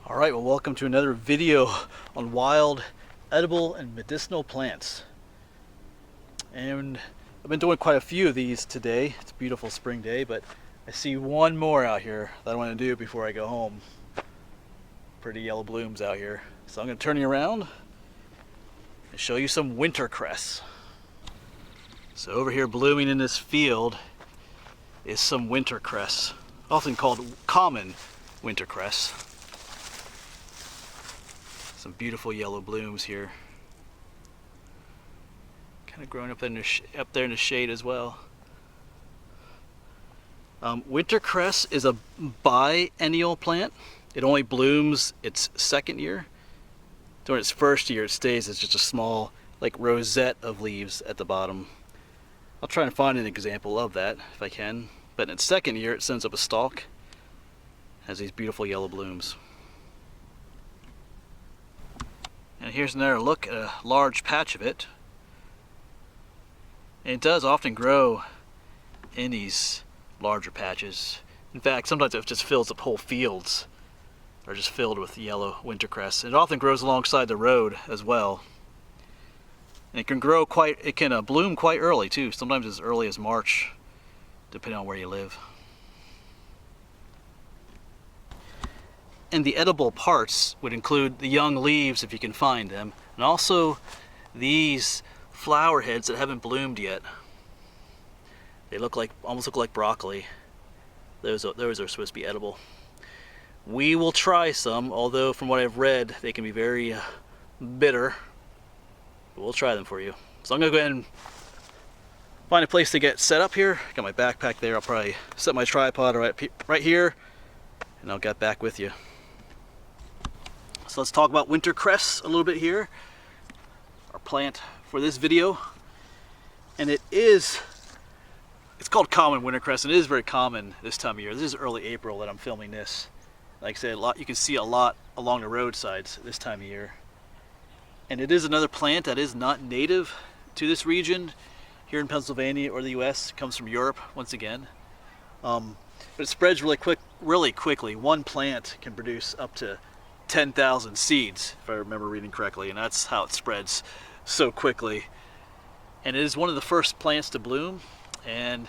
Alright, well, welcome to another video on wild, edible, and medicinal plants. And I've been doing quite a few of these today. It's a beautiful spring day, but I see one more out here that I want to do before I go home. Pretty yellow blooms out here. So I'm going to turn you around and show you some wintercress. So over here blooming in this field is some wintercress, often called common wintercress. Some beautiful yellow blooms here. Kind of growing up there in the shade as well. Wintercress is a biennial plant. It only blooms its second year. During its first year, it stays as just a small, like, rosette of leaves at the bottom. I'll try and find an example of that if I can. But in its second year, it sends up a stalk. Has these beautiful yellow blooms. And here's another look at a large patch of it. And it does often grow in these larger patches. In fact, sometimes it just fills up whole fields. Are just filled with yellow wintercress. It often grows alongside the road as well. And it can bloom quite early too. Sometimes as early as March, depending on where you live. And the edible parts would include the young leaves if you can find them, and also these flower heads that haven't bloomed yet. They almost look like broccoli. Those are supposed to be edible. We will try some, although from what I've read, they can be very bitter. But we'll try them for you. So I'm gonna go ahead and find a place to get set up here. Got my backpack there. I'll probably set my tripod right here, and I'll get back with you. So let's talk about wintercress a little bit here, our plant for this video. And it's called common wintercress, and it is very common this time of year. This is early April that I'm filming this. Like I said, you can see a lot along the roadsides this time of year. And it is another plant that is not native to this region here in Pennsylvania or the US. It comes from Europe once again. But it spreads really quickly. One plant can produce up to 10,000 seeds, if I remember reading correctly, and that's how it spreads so quickly. And it is one of the first plants to bloom, and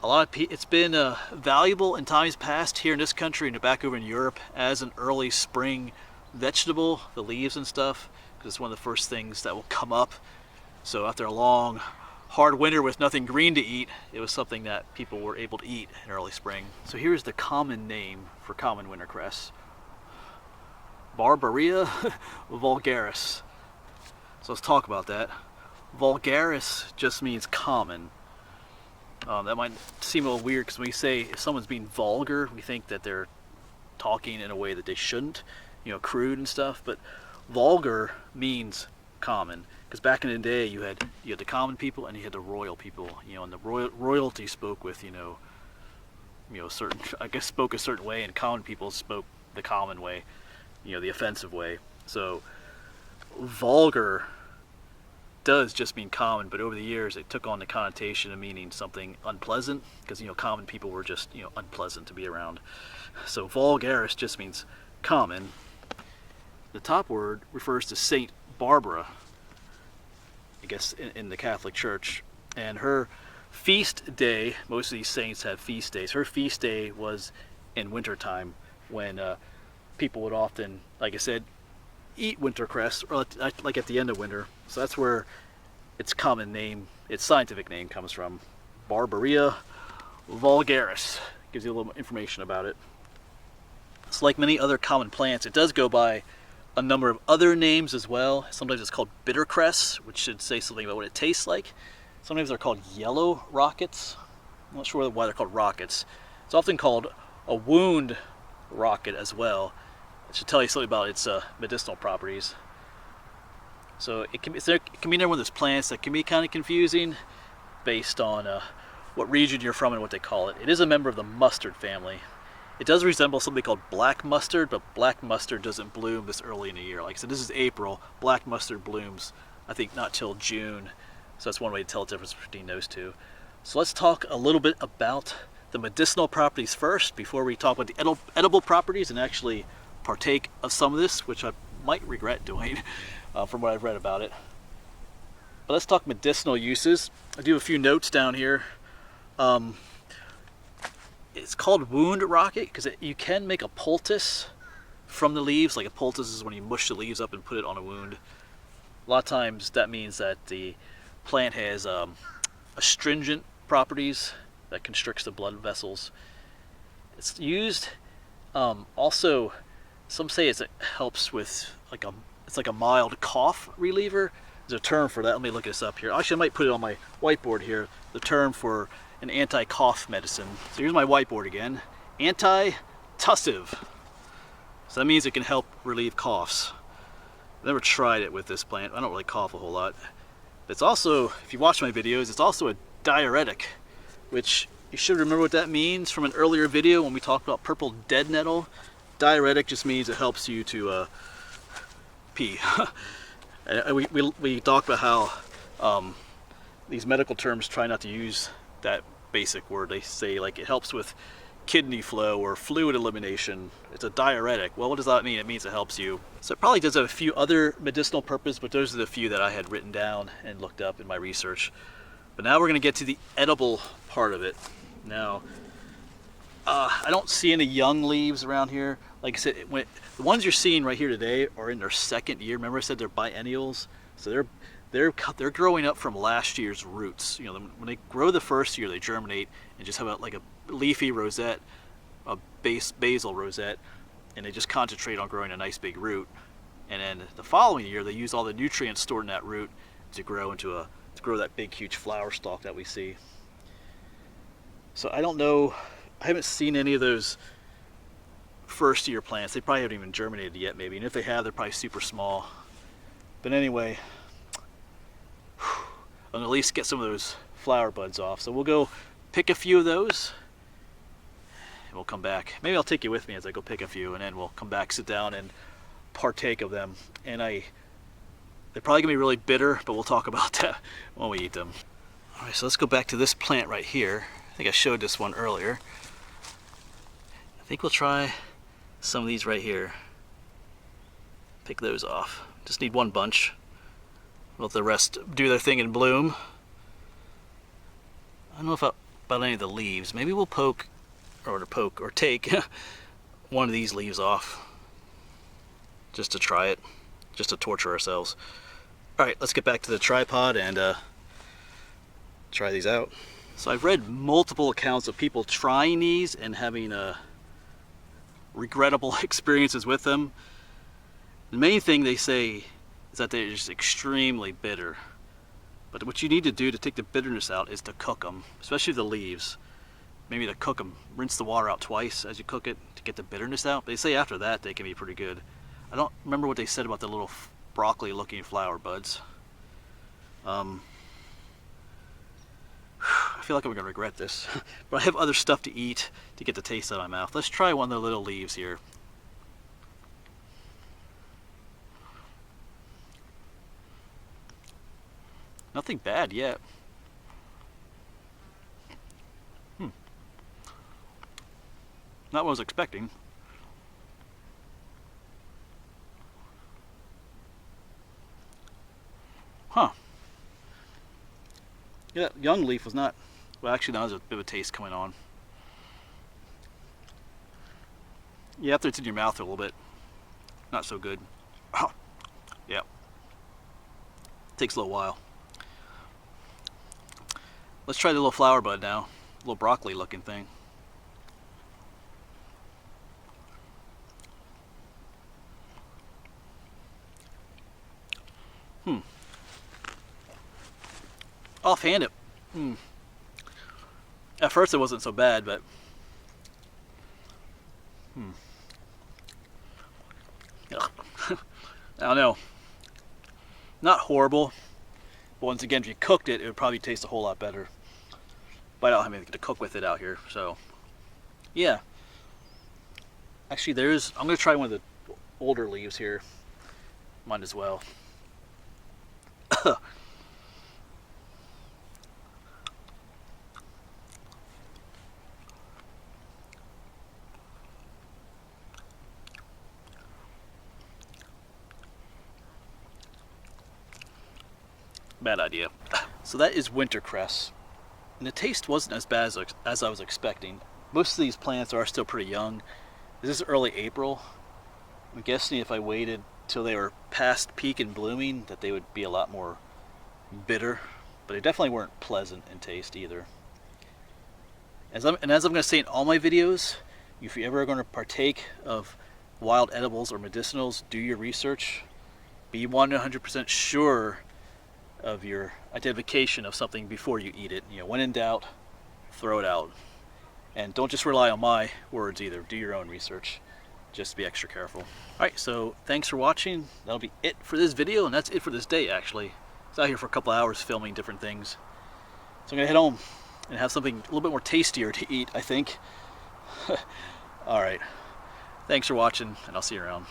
it's been valuable in times past here in this country and back over in Europe as an early spring vegetable, the leaves and stuff, because it's one of the first things that will come up. So after a long, hard winter with nothing green to eat, it was something that people were able to eat in early spring. So here's the common name for common wintercress. Barbaria vulgaris. So let's talk about that. Vulgaris just means common. That might seem a little weird because when we say if someone's being vulgar, we think that they're talking in a way that they shouldn't, crude and stuff. But vulgar means common, because back in the day you had the common people and you had the royal people. And the royalty spoke with spoke a certain way, and common people spoke the common way. The offensive way. So vulgar does just mean common, but over the years it took on the connotation of meaning something unpleasant, because common people were just unpleasant to be around. So vulgaris just means common. The top word refers to Saint Barbara, I guess in the Catholic Church, and her feast day. Most of these saints have feast days. Her feast day was in wintertime, when people would often, like I said, eat wintercress, or like at the end of winter. So that's where its scientific name comes from. Barbaria vulgaris. Gives you a little information about it. So like many other common plants, it does go by a number of other names as well. Sometimes it's called bittercress, which should say something about what it tastes like. Sometimes they're called yellow rockets. I'm not sure why they're called rockets. It's often called a wound rocket as well. It should tell you something about its medicinal properties. So it can be another one of those plants that can be kind of confusing based on what region you're from and what they call it. It is a member of the mustard family. It does resemble something called black mustard, but black mustard doesn't bloom this early in the year. Like I said, this is April. Black mustard blooms, I think, not till June. So that's one way to tell the difference between those two. So let's talk a little bit about the medicinal properties first before we talk about the edible properties and actually partake of some of this, which I might regret doing from what I've read about it. But let's talk medicinal uses. I do have a few notes down here. It's called wound rocket because you can make a poultice from the leaves. Like a poultice is when you mush the leaves up and put it on a wound. A lot of times that means that the plant has astringent properties that constricts the blood vessels. It's used also, some say it helps with it's like a mild cough reliever. There's a term for that. Let me look this up here. Actually, I might put it on my whiteboard here. The term for an anti-cough medicine. So here's my whiteboard again. Anti-tussive. So that means it can help relieve coughs. I've never tried it with this plant. I don't really cough a whole lot. It's also, if you watch my videos, it's also a diuretic, which you should remember what that means from an earlier video when we talked about purple dead nettle. Diuretic just means it helps you to pee. we talked about how these medical terms try not to use that basic word. They say like it helps with kidney flow or fluid elimination. It's a diuretic. Well, what does that mean? It means it helps you. So it probably does have a few other medicinal purposes, but those are the few that I had written down and looked up in my research. But now we're going to get to the edible part of it. Now, I don't see any young leaves around here. Like I said, the ones you're seeing right here today are in their second year. Remember I said they're biennials? So they're growing up from last year's roots. You know, when they grow the first year, they germinate and just have like a leafy rosette, a basal rosette, and they just concentrate on growing a nice big root. And then the following year, they use all the nutrients stored in that root to grow that big, huge flower stalk that we see. So I don't know. I haven't seen any of those first year plants. They probably haven't even germinated yet, maybe. And if they have, they're probably super small. But anyway, I'm gonna at least get some of those flower buds off. So we'll go pick a few of those and we'll come back. Maybe I'll take you with me as I go pick a few, and then we'll come back, sit down, and partake of them. And they're probably gonna be really bitter, but we'll talk about that when we eat them. All right, so let's go back to this plant right here. I think I showed this one earlier. I think we'll try some of these right here. Pick those off. Just need one bunch. Let the rest do their thing and bloom. I don't know about any of the leaves. Maybe we'll take one of these leaves off. Just to try it. Just to torture ourselves. Alright, let's get back to the tripod and try these out. So I've read multiple accounts of people trying these and having regrettable experiences with them. The main thing they say is that they're just extremely bitter. But what you need to do to take the bitterness out is to cook them, especially the leaves. Maybe to cook them, rinse the water out twice as you cook it to get the bitterness out. But they say after that they can be pretty good. I don't remember what they said about the little broccoli looking flower buds. I feel like I'm gonna regret this, but I have other stuff to eat to get the taste out of my mouth. Let's try one of the little leaves here. Nothing bad yet. Not what I was expecting. Huh. Yeah, young leaf was not, well actually now there's a bit of a taste coming on. Yeah, after it's in your mouth a little bit, not so good. Oh, yeah. Takes a little while. Let's try the little flower bud now. Little broccoli looking thing. Offhand it. At first it wasn't so bad, but I don't know. Not horrible. But once again, if you cooked it, it would probably taste a whole lot better. But I don't have anything to cook with it out here, so yeah. Actually, I'm gonna try one of the older leaves here. Might as well. Bad idea. So that is Wintercress. And the taste wasn't as bad as I was expecting. Most of these plants are still pretty young. This is early April. I'm guessing if I waited till they were past peak and blooming that they would be a lot more bitter, but they definitely weren't pleasant in taste either. As I'm going to say in all my videos, if you're ever going to partake of wild edibles or medicinals, do your research. Be 100% sure of your identification of something before you eat it. When in doubt, throw it out. And don't just rely on my words either. Do your own research. Just be extra careful. Alright, so thanks for watching. That'll be it for this video, and that's it for this day actually. I was out here for a couple hours filming different things. So I'm going to head home and have something a little bit more tastier to eat, I think. Alright. Thanks for watching, and I'll see you around.